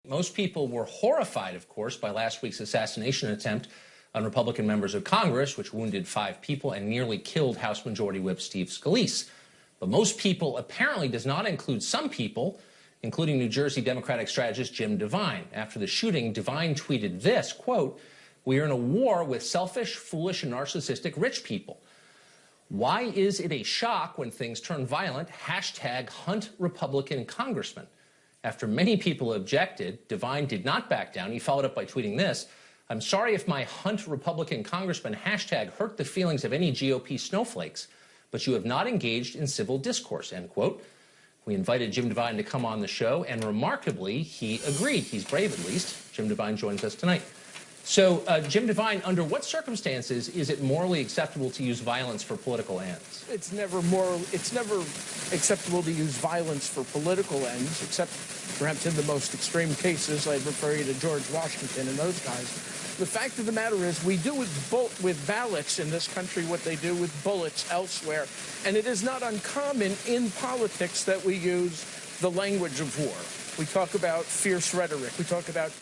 Most people were horrified, of course, by last week's assassination attempt on Republican members of Congress, which wounded 5 people and nearly killed House Majority Whip Steve Scalise. But most people apparently does not include some people, including New Jersey Democratic strategist Jim DeVine. After the shooting, DeVine tweeted this, quote, "We are in a war with selfish, foolish, and narcissistic rich people. Why is it a shock when things turn violent? Hashtag hunt Republican congressman." After many people objected, DeVine did not back down. He followed up by tweeting this, "I'm sorry if my hunt Republican congressman hashtag hurt the feelings of any GOP snowflakes, but you have not engaged in civil discourse," end quote. We invited Jim DeVine to come on the show, and remarkably, he agreed. He's brave, at least. Jim DeVine joins us tonight. So, Jim DeVine, under what circumstances is it morally acceptable to use violence for political ends? It's never acceptable to use violence for political ends, except perhaps in the most extreme cases. I'd refer you to George Washington and those guys. The fact of the matter is we do with ballots in this country what they do with bullets elsewhere. And it is not uncommon in politics that we use the language of war. We talk about fierce rhetoric. We talk about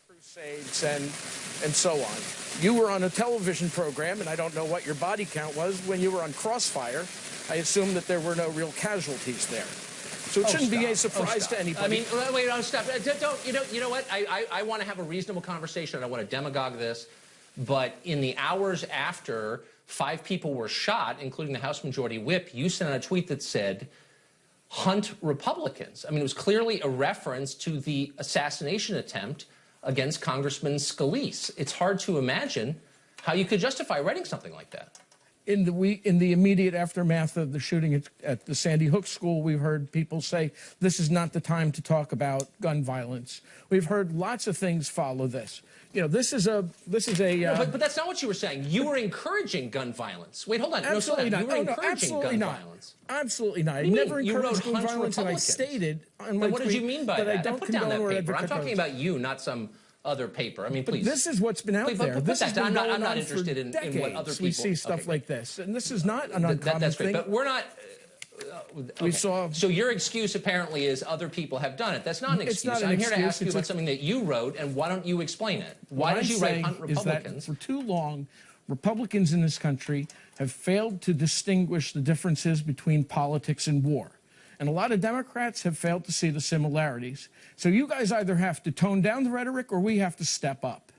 crusades and so on. You were on a television program, and I don't know what your body count was, when you were on Crossfire. I assume that there were no real casualties there. So it shouldn't be a surprise to anybody. I mean, wait, stop. You know what? I want to have a reasonable conversation. I don't want to demagogue this. But in the hours after 5 people were shot, including the House Majority Whip, you sent out a tweet that said, "Hunt Republicans." I mean, it was clearly a reference to the assassination attempt against Congressman Scalise. It's hard to imagine how you could justify writing something like that. In the immediate aftermath of the shooting at the Sandy Hook school, we've heard people say this is not the time to talk about gun violence. We've heard lots of things follow this. You know, this is a. No, but that's not what you were saying. You were encouraging gun violence. Wait, hold on. Absolutely not. You were encouraging gun violence. Absolutely not. I never encouraged gun violence, and I stated on my tweet what did you mean by that? I don't put down that condone or paper. I'm advocate talking about you, not some other paper. I mean, please. But this is what's been out there. This has been I'm not interested in what other people. We see stuff like this, and this is not an uncommon That's great, thing. but we're not. We saw. So your excuse apparently is other people have done it. That's not an excuse. It's not an I'm here excuse. to ask you about something that you wrote, and why don't you explain it? Why did you write Hunt Republicans? Is that for too long, Republicans in this country have failed to distinguish the differences between politics and war. And a lot of Democrats have failed to see the similarities. So you guys either have to tone down the rhetoric or we have to step up.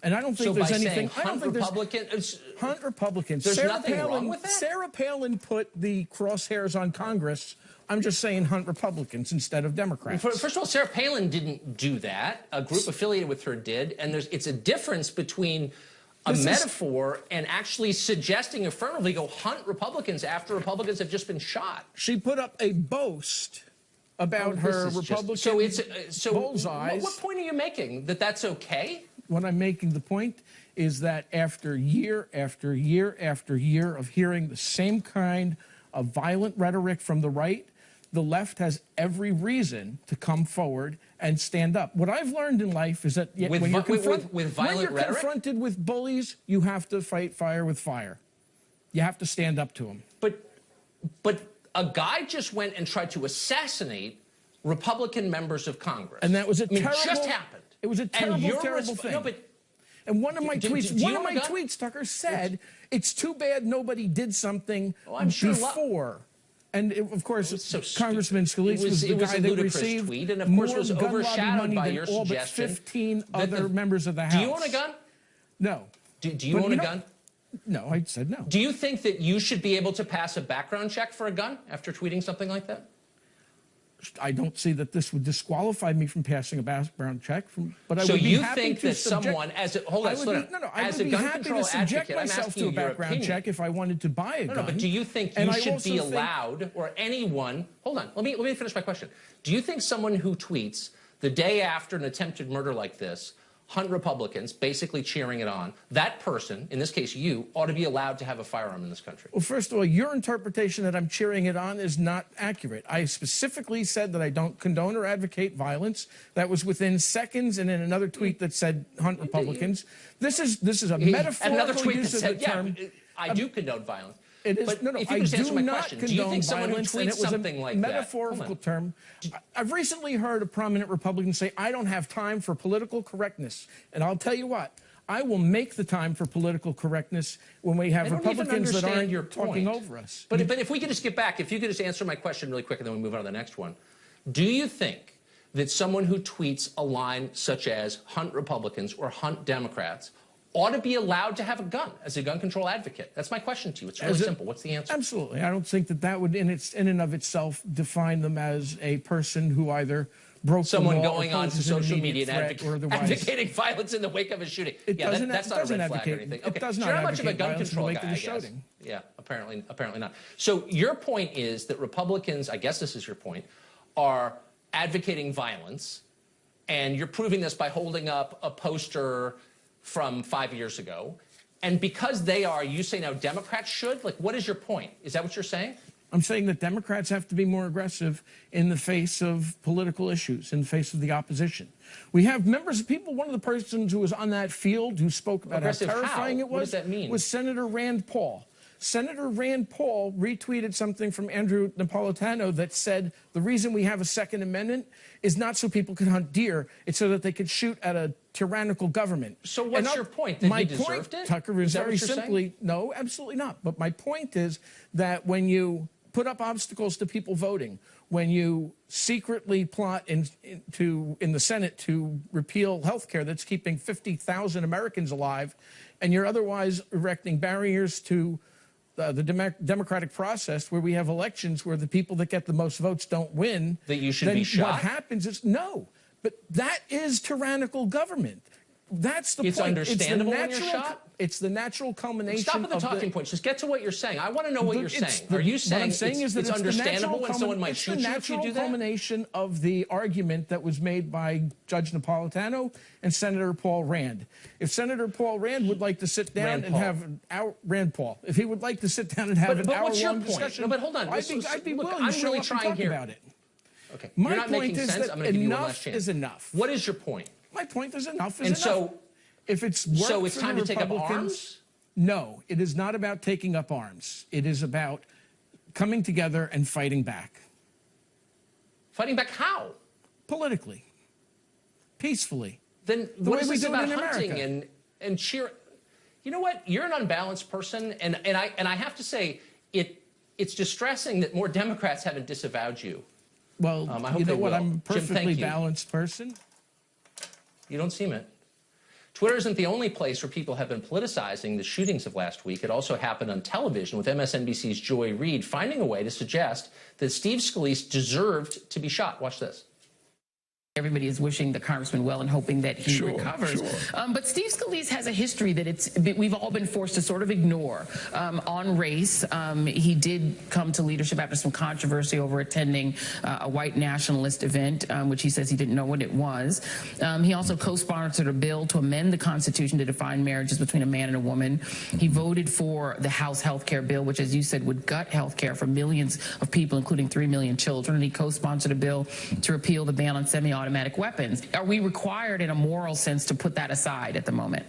And I don't think there's anything. I don't think there's Hunt Republicans. There's nothing wrong with that. Sarah Palin put the crosshairs on Congress. I'm just saying hunt Republicans instead of Democrats. First of all, Sarah Palin didn't do that. A group affiliated with her did. And it's a difference between a metaphor and actually suggesting affirmatively go hunt Republicans after Republicans have just been shot. She put up a boast about her Republican bullseyes. What point are you making? That that's okay? What I'm making the point is that after year after year after year of hearing the same kind of violent rhetoric from the right, the left has every reason to come forward and stand up. What I've learned in life is that when you're confronted with bullies, you have to fight fire with fire. You have to stand up to them. But a guy just went and tried to assassinate Republican members of Congress. And that was terrible. It just happened. It was a terrible thing. No, and one of my tweets, Tucker, said, "It's too bad nobody did something before." And of course, Congressman Scalise was the guy that received tweet, and of course was overshadowed by your all but 15 other members of the House. Do you own a gun? No. Do you own a gun? No, I said no. Do you think that you should be able to pass a background check for a gun after tweeting something like that? I don't see that this would disqualify me from passing a background check. But I would be happy to someone, as a, hold on, I would be happy to subject myself to a background check if I wanted to buy a gun. No, but do you think you should be allowed, or anyone? Hold on, let me finish my question. Do you think someone who tweets the day after an attempted murder like this, hunt Republicans, basically cheering it on, that person, in this case you, ought to be allowed to have a firearm in this country? Well, first of all, your interpretation that I'm cheering it on is not accurate. I specifically said that I don't condone or advocate violence. That was within seconds, and in another tweet that said hunt Republicans. This is a metaphorical use of the term. I do condone violence. It is, But no, if you I could just answer do my not question, condone do you think someone who violence, and tweets it was something a like that? metaphorical term. I've recently heard a prominent Republican say, I don't have time for political correctness. And I'll tell you what, I will make the time for political correctness when we have Republicans that aren't talking over us. But if we could just get back, if you could just answer my question really quick and then we move on to the next one. Do you think that someone who tweets a line such as hunt Republicans or hunt Democrats ought to be allowed to have a gun as a gun control advocate? That's my question to you. It's really simple. What's the answer? Absolutely. I don't think that would, in and of itself, define them as a person who either broke someone the law going on to social media and advocating violence in the wake of a shooting. That's not a red flag or anything. Okay. It does not You're not much of a gun advocate control violence in the wake guy, of I the guess. shooting. Yeah, apparently not. So your point is that Republicans, I guess this is your point, are advocating violence, and you're proving this by holding up a poster from 5 years ago. And because they are, you say now Democrats should? Like, what is your point? Is that what you're saying? I'm saying that Democrats have to be more aggressive in the face of political issues, in the face of the opposition. We have members of people, one of the persons who was on that field who spoke about how terrifying it was, what does that mean? Was Senator Rand Paul. Senator Rand Paul retweeted something from Andrew Napolitano that said the reason we have a Second Amendment is not so people can hunt deer, it's so that they could shoot at a tyrannical government. So what's your point? That he deserved it? Tucker, is very simply, no, absolutely not. But my point is that when you put up obstacles to people voting, when you secretly plot in the Senate to repeal health care that's keeping 50,000 Americans alive, and you're otherwise erecting barriers to the democratic process where we have elections where the people that get the most votes don't win, that you should be shot? What happens is, no, but that is tyrannical government. That's the point. It's understandable when you're shot? It's the natural culmination. Stop with the talking points. Just get to what you're saying. I want to know what you're saying. Are you saying, what I'm saying is that it's understandable when someone might shoot you if you do that? It's the natural culmination of the argument that was made by Judge Napolitano and Senator Paul Rand. If Senator Paul Rand would like to sit down and have an hour, Rand Paul, if he would like to sit down and have an hour-long discussion, no, but hold on. I'd be willing to show up and talk about it. Okay. My You're not point making is sense. that I'm going to give you one last enough chance. is enough. What is your point? My point is enough is and enough. So, if it's worked so it's for time the to take up Republicans, arms? No, it is not about taking up arms. It is about coming together and fighting back. Fighting back how? Politically. Peacefully. Then The what way is we this do it about in hunting America. and cheer? You know what? You're an unbalanced person, and I have to say it's distressing that more Democrats haven't disavowed you. Well, I hope you know they what? will. I'm a Jim, perfectly thank you. balanced person. You don't seem it. Twitter isn't the only place where people have been politicizing the shootings of last week. It also happened on television with MSNBC's Joy Reid finding a way to suggest that Steve Scalise deserved to be shot. Watch this. Everybody is wishing the congressman well and hoping that he recovers. But Steve Scalise has a history that we've all been forced to sort of ignore on race. He did come to leadership after some controversy over attending a white nationalist event, which he says he didn't know what it was. He also co-sponsored a bill to amend the Constitution to define marriages between a man and a woman. He voted for the House health care bill, which, as you said, would gut health care for millions of people, including 3 million children. And he co-sponsored a bill to repeal the ban on semi-automatic weapons. Are we required in a moral sense to put that aside at the moment?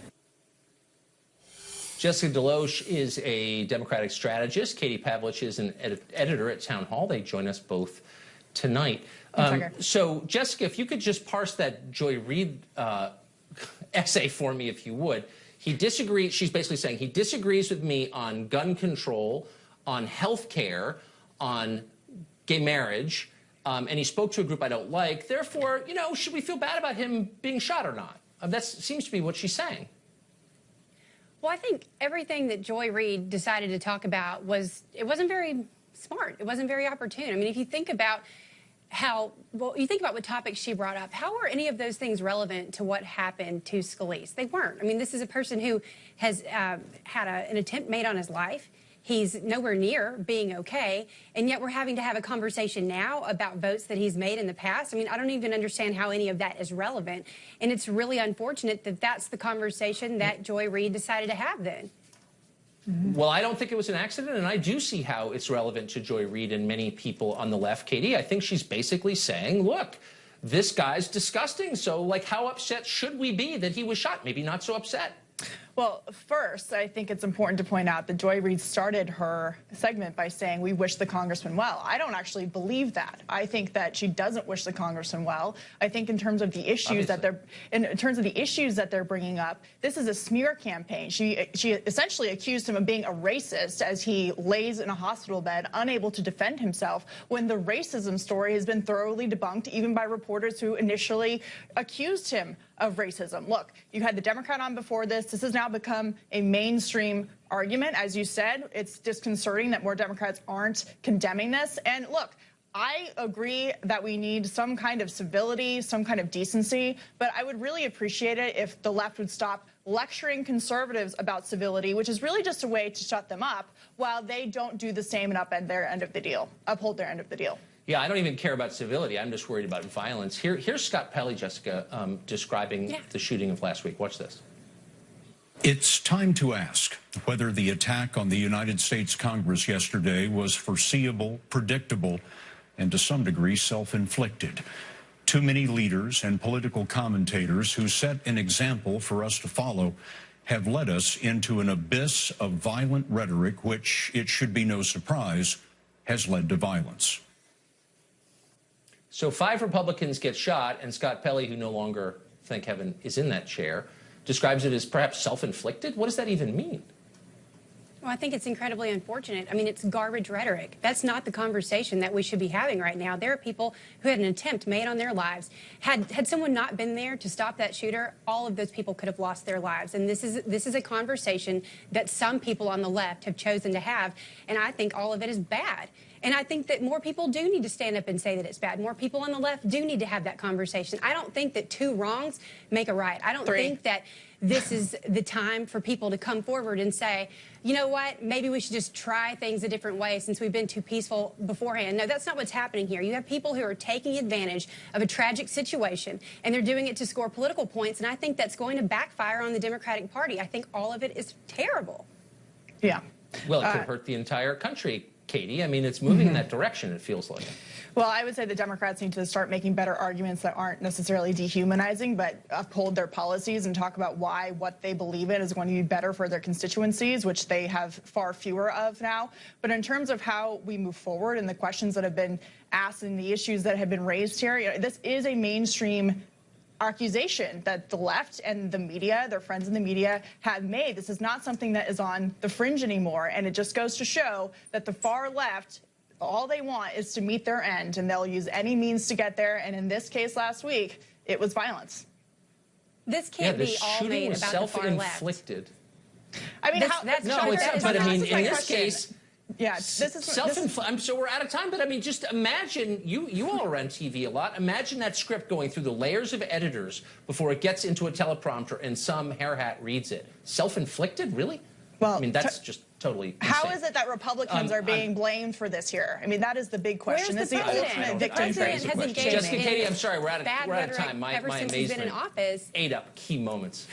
Jessica Deloche is a Democratic strategist. Katie Pavlich is an editor at Town Hall. They join us both tonight. So, Jessica, if you could just parse that Joy Reid essay for me, if you would. He disagrees. She's basically saying he disagrees with me on gun control, on health care, on gay marriage, and he spoke to a group I don't like. Therefore, you know, should we feel bad about him being shot or not? That seems to be what she's saying. Well, I think everything that Joy Reid decided to talk about wasn't very smart. It wasn't very opportune. I mean, if you think about you think about what topics she brought up, how are any of those things relevant to what happened to Scalise? They weren't. I mean, this is a person who has had an attempt made on his life. He's nowhere near being okay, and yet we're having to have a conversation now about votes that he's made in the past. I mean, I don't even understand how any of that is relevant, and it's really unfortunate that that's the conversation that Joy Reid decided to have then. Well, I don't think it was an accident, and I do see how it's relevant to Joy Reid and many people on the left, Katie. I think she's basically saying, look, this guy's disgusting, so, like, how upset should we be that he was shot? Maybe not so upset. Well, first, I think it's important to point out that Joy Reid started her segment by saying, we wish the congressman well. I don't actually believe that. I think that she doesn't wish the congressman well. I think in terms of the issues that they're bringing up, this is a smear campaign. She essentially accused him of being a racist as he lays in a hospital bed, unable to defend himself, when the racism story has been thoroughly debunked, even by reporters who initially accused him of racism. Look, you had the Democrat on before this. This has now become a mainstream argument. As you said, it's disconcerting that more Democrats aren't condemning this. And look, I agree that we need some kind of civility, some kind of decency, but I would really appreciate it if the left would stop lecturing conservatives about civility, which is really just a way to shut them up, while they don't do the same and uphold their end of the deal. Yeah, I don't even care about civility. I'm just worried about violence. Here's Scott Pelley, Jessica, describing the shooting of last week. Watch this. It's time to ask whether the attack on the United States Congress yesterday was foreseeable, predictable, and to some degree self-inflicted. Too many leaders and political commentators who set an example for us to follow have led us into an abyss of violent rhetoric, which, it should be no surprise, has led to violence. So 5 Republicans get shot, and Scott Pelley, who no longer, thank heaven, is in that chair, describes it as perhaps self-inflicted. What does that even mean? Well, I think it's incredibly unfortunate. I mean, it's garbage rhetoric. That's not the conversation that we should be having right now. There are people who had an attempt made on their lives. Had someone not been there to stop that shooter, all of those people could have lost their lives. And this is a conversation that some people on the left have chosen to have, and I think all of it is bad. And I think that more people do need to stand up and say that it's bad. More people on the left do need to have that conversation. I don't think that 2 wrongs make a right. I don't think that this is the time for people to come forward and say, you know what, maybe we should just try things a different way since we've been too peaceful beforehand. No, that's not what's happening here. You have people who are taking advantage of a tragic situation, and they're doing it to score political points, and I think that's going to backfire on the Democratic Party. I think all of it is terrible. Yeah. Well, it could hurt the entire country, Katie. I mean, it's moving in that direction, it feels like. Well, I would say the Democrats need to start making better arguments that aren't necessarily dehumanizing, but uphold their policies and talk about why what they believe in is going to be better for their constituencies, which they have far fewer of now. But in terms of how we move forward and the questions that have been asked and the issues that have been raised here, you know, this is a mainstream accusation that the left and the media, their friends in the media, have made. This is not something that is on the fringe anymore, and it just goes to show that the far left, all they want is to meet their end, and they'll use any means to get there. And in this case last week, it was violence. This can't be all made about the far left. Self-inflicted. I mean, but I mean, in this case, yeah, this is self-inflicted. So we're out of time, but I mean, just imagine, you all are on TV a lot. Imagine that script going through the layers of editors before it gets into a teleprompter and some hair hat reads it. Self-inflicted, really? Well, I mean, that's just totally insane. How is it that Republicans are being blamed for this here? I mean, that is the big question. Where's the ultimate victim Jessica, Katie, I'm sorry, we're out of time. My ever since he's amazement been in office. ate up key moments.